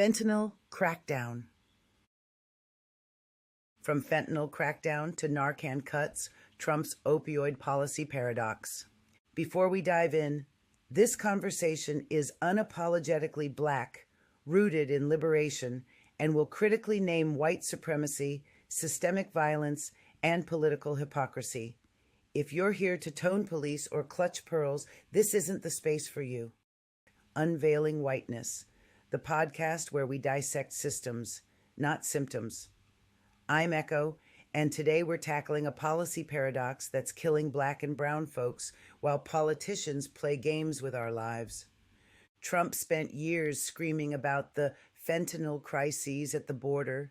Fentanyl Crackdown. From fentanyl crackdown to Narcan cuts, Trump's opioid policy paradox. Before we dive in, this conversation is unapologetically Black, rooted in liberation, and will critically name white supremacy, systemic violence, and political hypocrisy. If you're here to tone police or clutch pearls, this isn't the space for you. Unveiling Whiteness, the podcast where we dissect systems, not symptoms. I'm Echo, and today we're tackling a policy paradox that's killing Black and brown folks while politicians play games with our lives. Trump spent years screaming about the fentanyl crises at the border,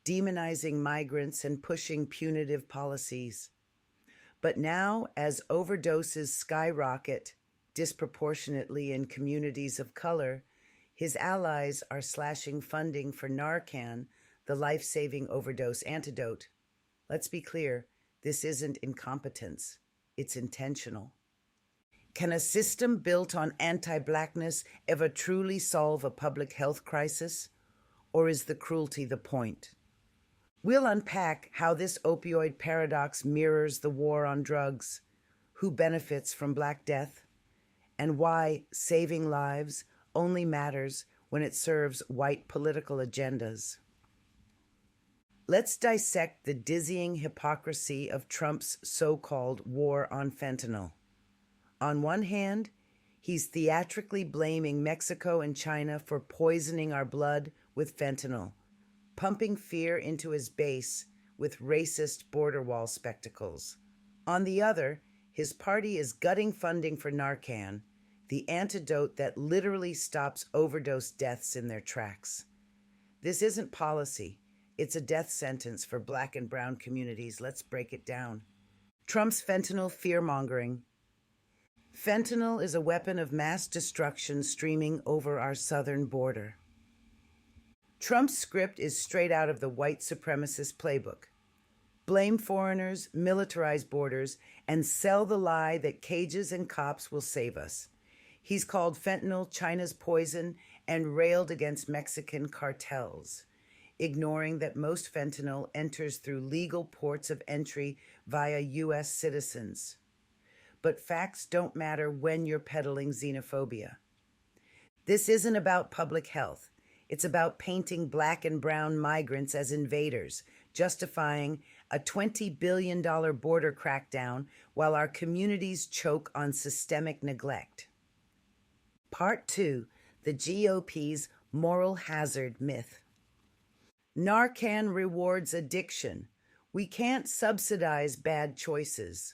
demonizing migrants and pushing punitive policies. But now, as overdoses skyrocket disproportionately in communities of color, his allies are slashing funding for Narcan, the life-saving overdose antidote. Let's be clear, this isn't incompetence, it's intentional. Can a system built on anti-Blackness ever truly solve a public health crisis? Or is the cruelty the point? We'll unpack how this opioid paradox mirrors the war on drugs, who benefits from Black death, and why saving lives only matters when it serves white political agendas. Let's dissect the dizzying hypocrisy of Trump's so-called war on fentanyl. On one hand, he's theatrically blaming Mexico and China for poisoning our blood with fentanyl, pumping fear into his base with racist border wall spectacles. On the other, his party is gutting funding for Narcan, the antidote that literally stops overdose deaths in their tracks. This isn't policy. It's a death sentence for Black and brown communities. Let's break it down. Trump's fentanyl fear-mongering. Fentanyl is a weapon of mass destruction streaming over our southern border. Trump's script is straight out of the white supremacist playbook. Blame foreigners, militarize borders, and sell the lie that cages and cops will save us. He's called fentanyl China's poison and railed against Mexican cartels, ignoring that most fentanyl enters through legal ports of entry via U.S. citizens. But facts don't matter when you're peddling xenophobia. This isn't about public health. It's about painting Black and brown migrants as invaders, justifying a $20 billion border crackdown while our communities choke on systemic neglect. Part 2, the GOP's moral hazard myth. Narcan rewards addiction. We can't subsidize bad choices.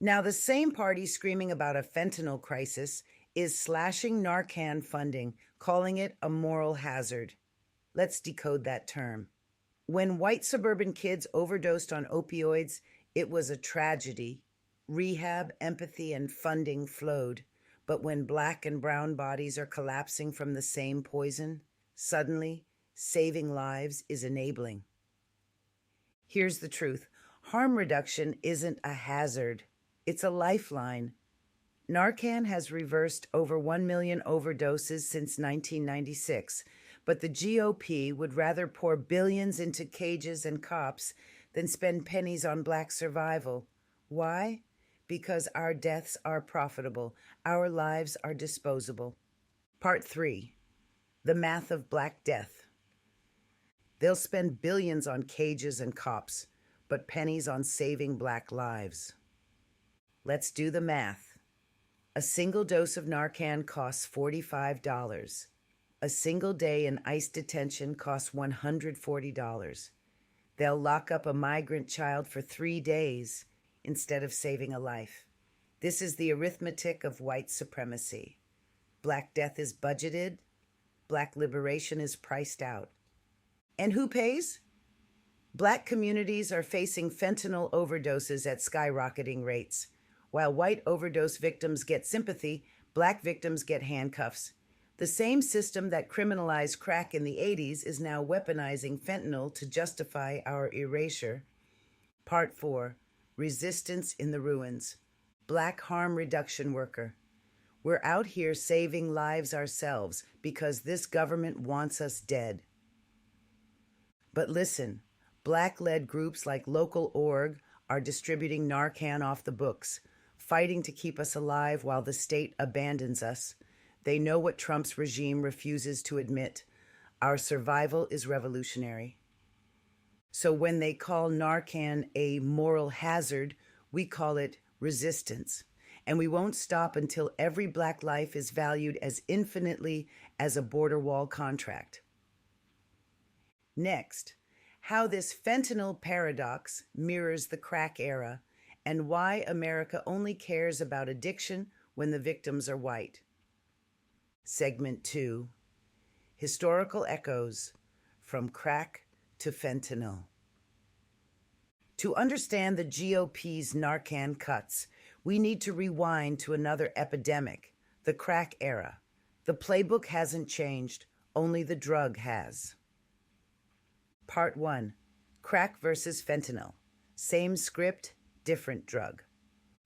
Now, the same party screaming about a fentanyl crisis is slashing Narcan funding, calling it a moral hazard. Let's decode that term. When white suburban kids overdosed on opioids, it was a tragedy. Rehab, empathy, and funding flowed. But when Black and brown bodies are collapsing from the same poison, suddenly, saving lives is enabling. Here's the truth. Harm reduction isn't a hazard. It's a lifeline. Narcan has reversed over 1 million overdoses since 1996, but the GOP would rather pour billions into cages and cops than spend pennies on Black survival. Why? Because our deaths are profitable. Our lives are disposable. Part 3, the math of Black death. They'll spend billions on cages and cops, but pennies on saving Black lives. Let's do the math. A single dose of Narcan costs $45. A single day in ICE detention costs $140. They'll lock up a migrant child for 3 days instead of saving a life. This is the arithmetic of white supremacy. Black death is budgeted. Black liberation is priced out. And who pays? Black communities are facing fentanyl overdoses at skyrocketing rates. While white overdose victims get sympathy, Black victims get handcuffs. The same system that criminalized crack in the 80s is now weaponizing fentanyl to justify our erasure. Part 4, resistance in the ruins. Black harm reduction worker. We're out here saving lives ourselves because this government wants us dead. But listen, Black-led groups like Local Org are distributing Narcan off the books, fighting to keep us alive while the state abandons us. They know what Trump's regime refuses to admit. Our survival is revolutionary. So when they call Narcan a moral hazard, we call it resistance. And we won't stop until every Black life is valued as infinitely as a border wall contract. Next, how this fentanyl paradox mirrors the crack era and why America only cares about addiction when the victims are white. Segment 2, Historical Echoes from Crack to Fentanyl. To understand the GOP's Narcan cuts, we need to rewind to another epidemic, the crack era. The playbook hasn't changed, only the drug has. Part 1, Crack versus Fentanyl. Same script, different drug.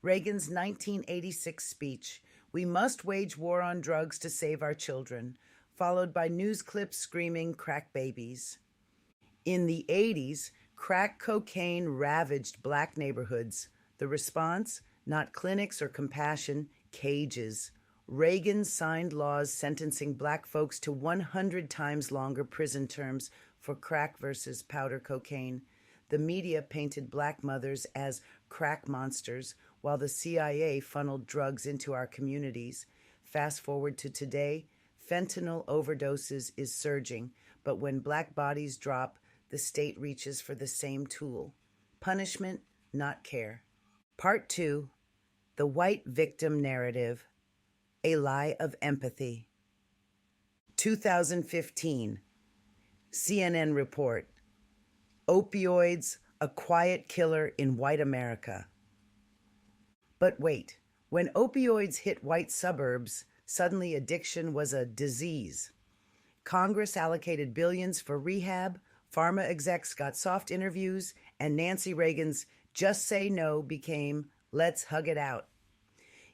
Reagan's 1986 speech, "We must wage war on drugs to save our children," followed by news clips screaming crack babies. In the 80s, crack cocaine ravaged Black neighborhoods. The response? Not clinics or compassion, cages. Reagan signed laws sentencing Black folks to 100 times longer prison terms for crack versus powder cocaine. The media painted Black mothers as crack monsters, while the CIA funneled drugs into our communities. Fast forward to today, fentanyl overdoses is surging, but when Black bodies drop, the state reaches for the same tool. Punishment, not care. Part 2, The White Victim Narrative, A Lie of Empathy. 2015, CNN report, Opioids, a quiet killer in white America. But wait, when opioids hit white suburbs, suddenly addiction was a disease. Congress allocated billions for rehab, pharma execs got soft interviews, and Nancy Reagan's "just say no" became "let's hug it out."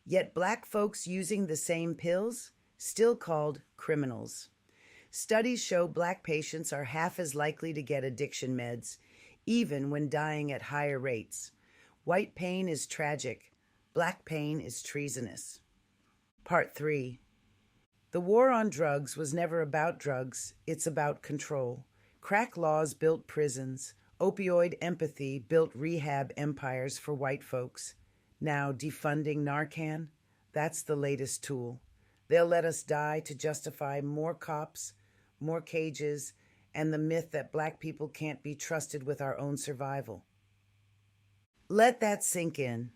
Yet Black folks using the same pills, still called criminals. Studies show Black patients are half as likely to get addiction meds, even when dying at higher rates. White pain is tragic. Black pain is treasonous. Part 3. The war on drugs was never about drugs. It's about control. Crack laws built prisons. Opioid empathy built rehab empires for white folks. Now defunding Narcan? That's the latest tool. They'll let us die to justify more cops, more cages, and the myth that Black people can't be trusted with our own survival. Let that sink in.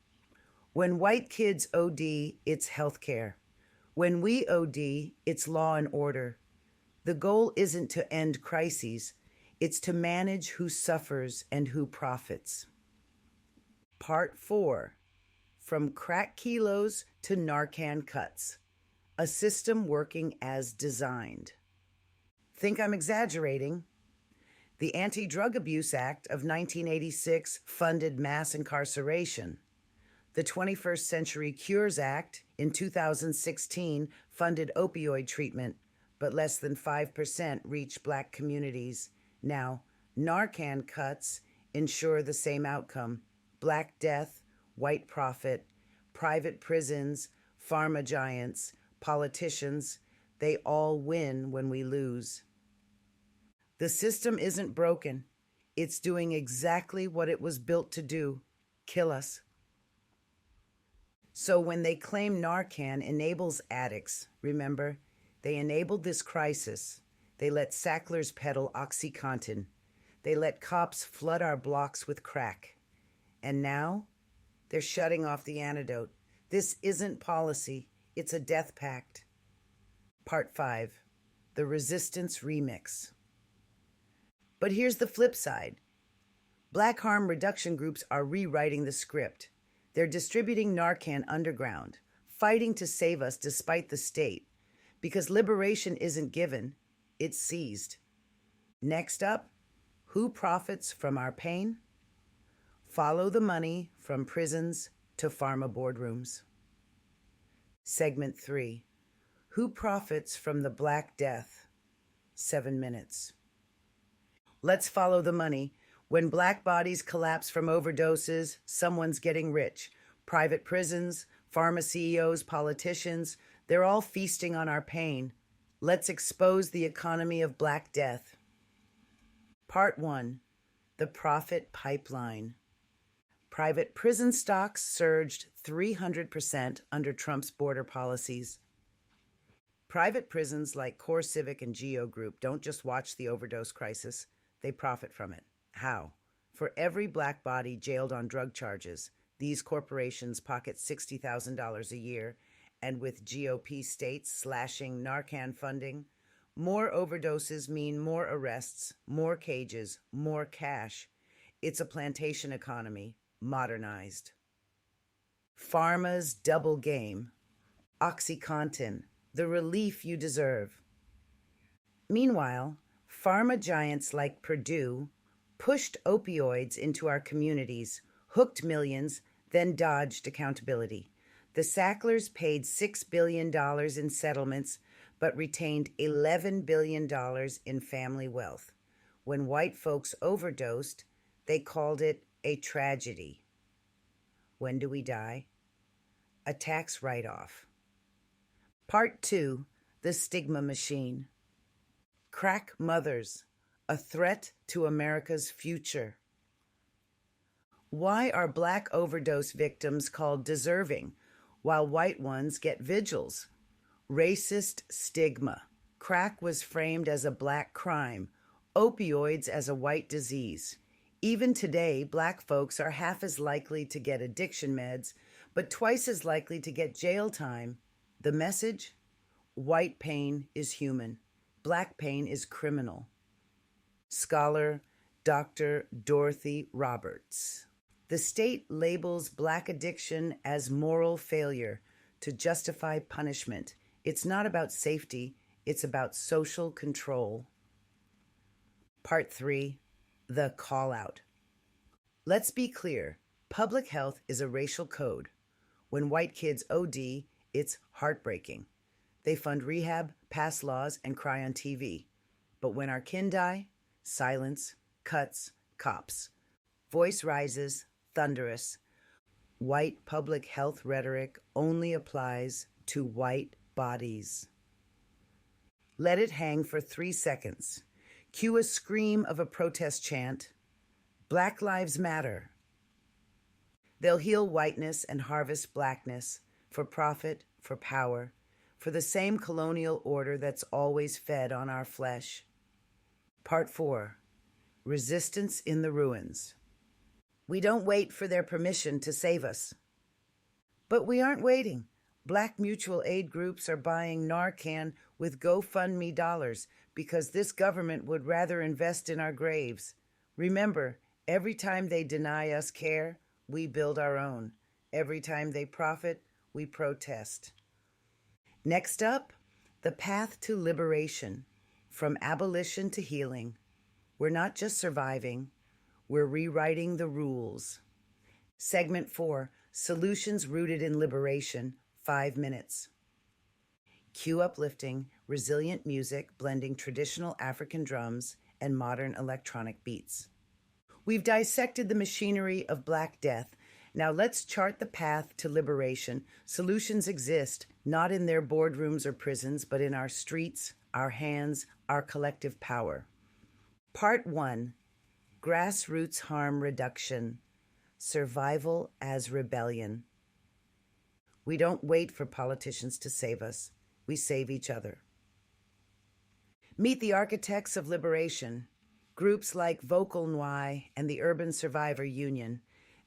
When white kids OD, it's healthcare. When we OD, it's law and order. The goal isn't to end crises, it's to manage who suffers and who profits. Part 4, From Crack Kilos to Narcan Cuts, a system working as designed. Think I'm exaggerating? The Anti-Drug Abuse Act of 1986 funded mass incarceration. The 21st Century Cures Act in 2016 funded opioid treatment, but less than 5% reached Black communities. Now, Narcan cuts ensure the same outcome: Black death, white profit, private prisons, pharma giants, politicians. They all win when we lose. The system isn't broken. It's doing exactly what it was built to do: kill us. So when they claim Narcan enables addicts, remember, they enabled this crisis. They let Sacklers peddle OxyContin. They let cops flood our blocks with crack. And now, they're shutting off the antidote. This isn't policy. It's a death pact. Part 5, The Resistance Remix. But here's the flip side. Black harm reduction groups are rewriting the script. They're distributing Narcan underground, fighting to save us despite the state, because liberation isn't given, it's seized. Next up, who profits from our pain? Follow the money from prisons to pharma boardrooms. Segment 3. Who profits from the Black Death? 7 minutes. Let's follow the money. When black bodies collapse from overdoses, someone's getting rich. Private prisons, pharma CEOs, politicians, they're all feasting on our pain. Let's expose the economy of Black Death. Part 1. The Profit Pipeline. Private prison stocks surged 300% under Trump's border policies. Private prisons like CoreCivic and Geo Group don't just watch the overdose crisis, they profit from it. How? For every black body jailed on drug charges, these corporations pocket $60,000 a year, and with GOP states slashing Narcan funding, more overdoses mean more arrests, more cages, more cash. It's a plantation economy, modernized. Pharma's double game. OxyContin, the relief you deserve. Meanwhile, pharma giants like Purdue pushed opioids into our communities, hooked millions, then dodged accountability. The Sacklers paid $6 billion in settlements, but retained $11 billion in family wealth. When white folks overdosed, they called it a tragedy. When do we die? A tax write-off. Part 2. The Stigma Machine. Crack mothers, a threat to America's future. Why are black overdose victims called deserving, while white ones get vigils? Racist stigma. Crack was framed as a black crime, opioids as a white disease. Even today, black folks are half as likely to get addiction meds, but twice as likely to get jail time. The message? White pain is human. Black pain is criminal. Scholar Dr. Dorothy Roberts. The state labels black addiction as moral failure to justify punishment. It's not about safety, it's about social control. Part 3. The Call-Out. Let's be clear, public health is a racial code. When white kids OD, it's heartbreaking. They fund rehab, pass laws, and cry on TV. But when our kin die, silence, cuts, cops. Voice rises, thunderous. White public health rhetoric only applies to white bodies. Let it hang for 3 seconds. Cue a scream of a protest chant. Black Lives Matter. They'll heal whiteness and harvest blackness for profit, for power, for the same colonial order that's always fed on our flesh. Part 4. Resistance in the Ruins. We don't wait for their permission to save us. But we aren't waiting. Black mutual aid groups are buying Narcan with GoFundMe dollars because this government would rather invest in our graves. Remember, every time they deny us care, we build our own. Every time they profit, we protest. Next up, the path to liberation, from abolition to healing. We're not just surviving, we're rewriting the rules. Segment 4, Solutions Rooted in Liberation, 5 minutes. Cue uplifting, resilient music blending traditional African drums and modern electronic beats. We've dissected the machinery of Black Death. Now let's chart the path to liberation. Solutions exist, not in their boardrooms or prisons, but in our streets, our hands, our collective power. Part 1. Grassroots Harm Reduction. Survival as Rebellion. We don't wait for politicians to save us. We save each other. Meet the architects of liberation, groups like Vocal Noi and the Urban Survivor Union.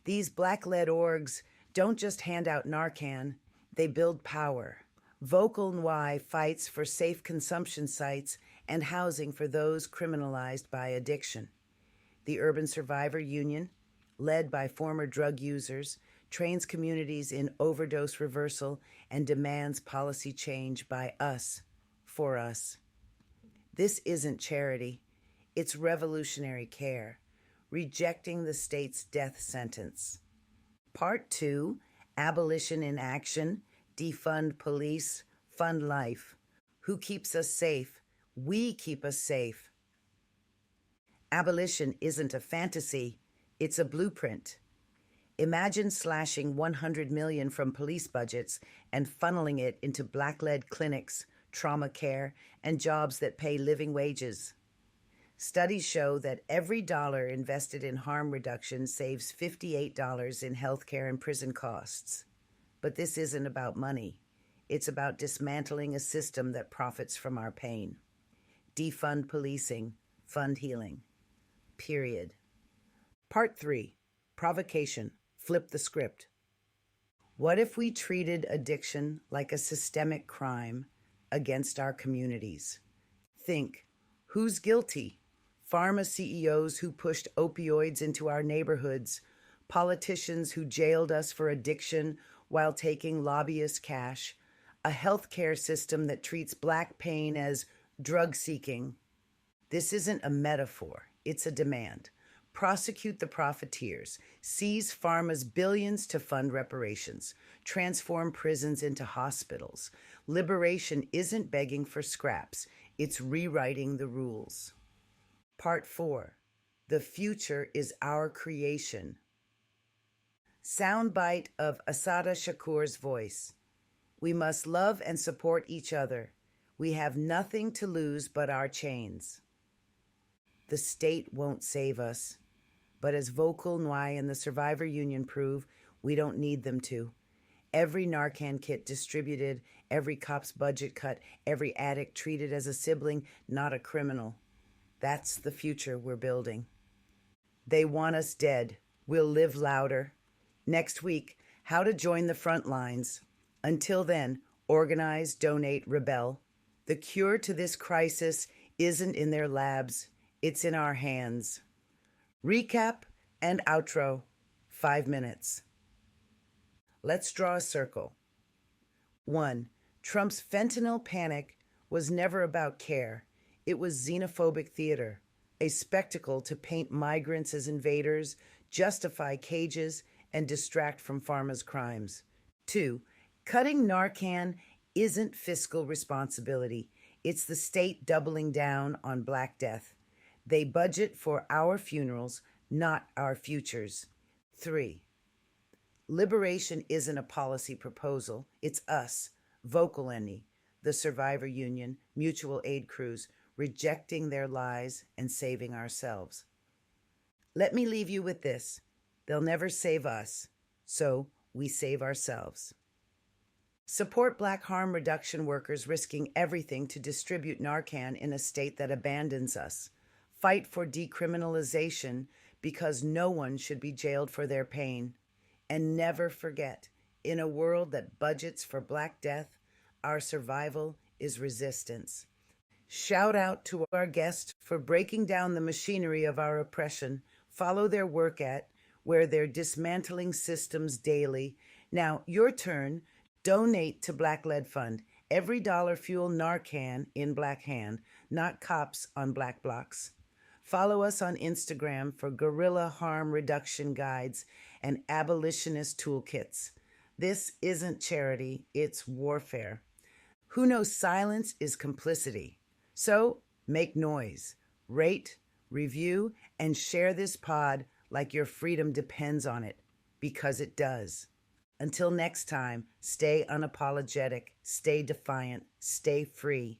These black-led orgs don't just hand out Narcan, they build power. Vocal Noi fights for safe consumption sites and housing for those criminalized by addiction. The Urban Survivor Union, led by former drug users, trains communities in overdose reversal and demands policy change by us, for us. This isn't charity, it's revolutionary care, rejecting the state's death sentence. Part 2, Abolition in Action, Defund police, fund life. Who keeps us safe? We keep us safe. Abolition isn't a fantasy, it's a blueprint. Imagine slashing 100 million from police budgets and funneling it into black-led clinics, trauma care, and jobs that pay living wages. Studies show that every dollar invested in harm reduction saves $58 in healthcare and prison costs. But this isn't about money. It's about dismantling a system that profits from our pain. Defund policing, fund healing. Period. Part 3. Provocation. Flip the script. What if we treated addiction like a systemic crime against our communities? Think, who's guilty? Pharma CEOs who pushed opioids into our neighborhoods, politicians who jailed us for addiction while taking lobbyist cash, a healthcare system that treats Black pain as drug-seeking. This isn't a metaphor, it's a demand. Prosecute the profiteers, seize pharma's billions to fund reparations, transform prisons into hospitals. Liberation isn't begging for scraps, it's rewriting the rules. Part 4. The future is our creation. Soundbite of Asada Shakur's voice. We must love and support each other. We have nothing to lose but our chains. The state won't save us. But as Vocal, Nwai, and the Survivor Union prove, we don't need them to. Every Narcan kit distributed, every cop's budget cut, every addict treated as a sibling, not a criminal. That's the future we're building. They want us dead. We'll live louder. Next week, how to join the front lines. Until then, organize, donate, rebel. The cure to this crisis isn't in their labs. It's in our hands. Recap and outro, 5 minutes. Let's draw a circle. 1. Trump's fentanyl panic was never about care. It was xenophobic theater, a spectacle to paint migrants as invaders, justify cages, and distract from pharma's crimes. 2. Cutting Narcan isn't fiscal responsibility. It's the state doubling down on Black death. They budget for our funerals, not our futures. 3. Liberation isn't a policy proposal. It's us, Vocal Any, the Survivor Union, mutual aid crews, rejecting their lies and saving ourselves. Let me leave you with this. They'll never save us, so we save ourselves. Support Black harm reduction workers risking everything to distribute Narcan in a state that abandons us. Fight for decriminalization because no one should be jailed for their pain. And never forget, in a world that budgets for Black death, our survival is resistance. Shout out to our guests for breaking down the machinery of our oppression. Follow their work at where they're dismantling systems daily. Now, your turn. Donate to Black Lead Fund. Every dollar fuel Narcan in Black hand, not cops on Black blocks. Follow us on Instagram for guerrilla harm reduction guides and abolitionist toolkits. This isn't charity, it's warfare. Who knows silence is complicity? So make noise, rate, review, and share this pod like your freedom depends on it, because it does. Until next time, stay unapologetic, stay defiant, stay free.